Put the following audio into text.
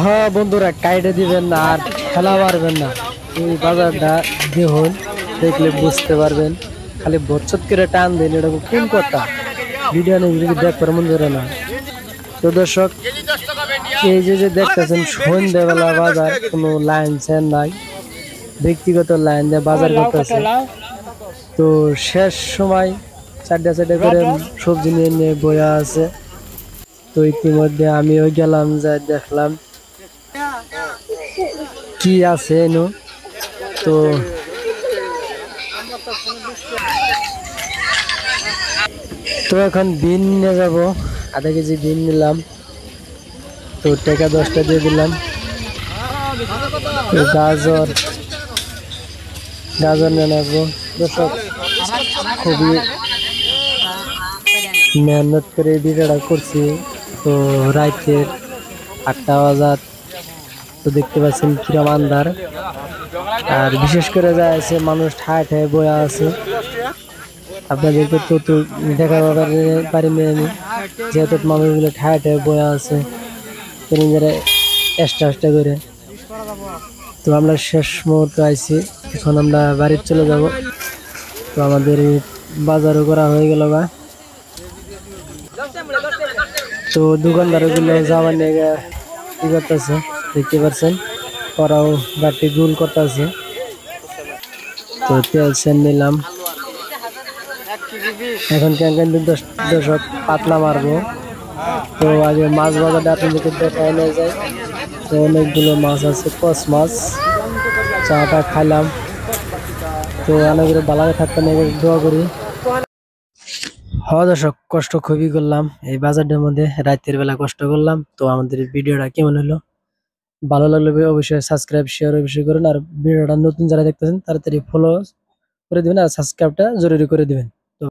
হ্যাঁ বন্ধুরা, কাইটে দিবেন না আর খেলা পারবেন না। এই বাজারটা দেখুন, দেখলে বুঝতে পারবেন। খালি বচ্চত করে টান দেন, এটা কোন কথা? ভিডিও নেই দেখবার মন ধরে না। তো দর্শক, এই যে দেখতেছেন সন্ধ্যাবেলা বাজার, কোনো লাইন চ্যান নাই, ব্যক্তিগত লাইন দিয়ে বাজার করতেছে। তো শেষ সময় চারটা চারটা করে সবজি নিয়ে নিয়ে বয়া আছে। তো ইতিমধ্যে আমিও গেলাম, যা দেখলাম কি আছে এনো। তো এখন বিন নিয়ে যাবো, আধা কেজি বিন নিলাম। তো টাকা 10টা দিয়ে দিলাম। তো গাজর নিয়ে নেবো। দর্শক, খুবই মেহনত করে ভিডিওটা করছি। তো রাতের 8টা বাজার, তো দেখতে পাচ্ছেন কিরম আন্ধার। আর বিশেষ করে যা আছে, মানুষ ঠায় ঠায় বয়া আছে। আপনাদেরকে তো দেখা পারিনি আমি, যেহেতু মানুষগুলো ঠায় ঠায় বয়া আছে নিজেরা এক্সট্রা করে। তো আমরা শেষ মুহূর্তে আইছি, এখন আমরা বাড়ির চলে যাব। তো আমাদের বাজারও করা হয়ে গেল বা। তো দোকানদারগুলো যাওয়ার নিয়ে কি করতেছে দেখতে পাচ্ছেন, ওরাও গাড়ি গুল করতেছে। তো তেল সেন নিলাম, এখন কিন্তু দর্শক পাতলা মারবো। তো আগে মাছ বাজারটা আপনাদেরকে দেখায় নিয়ে যায়। তো অনেকগুলো মাছ আছে, কস মাছ। চাটা খাইলাম। তো অনেকগুলো বালাকে থাকতে নিয়ে দোয়া করি। হ্যাঁ দর্শক, কষ্ট খুবই করলাম এই বাজারটার মধ্যে, রাতের বেলা কষ্ট করলাম। তো আমাদের ভিডিওটা কেমন হলো, ভালো লাগলে অবশ্যই সাবস্ক্রাইব শেয়ার অবশ্যই করুন। আর ভিডিওটা নতুন যারা দেখতেছেন তাড়াতাড়ি ফলো করে দিবেন, আর সাবস্ক্রাইবটা জরুরি করে দিবেন।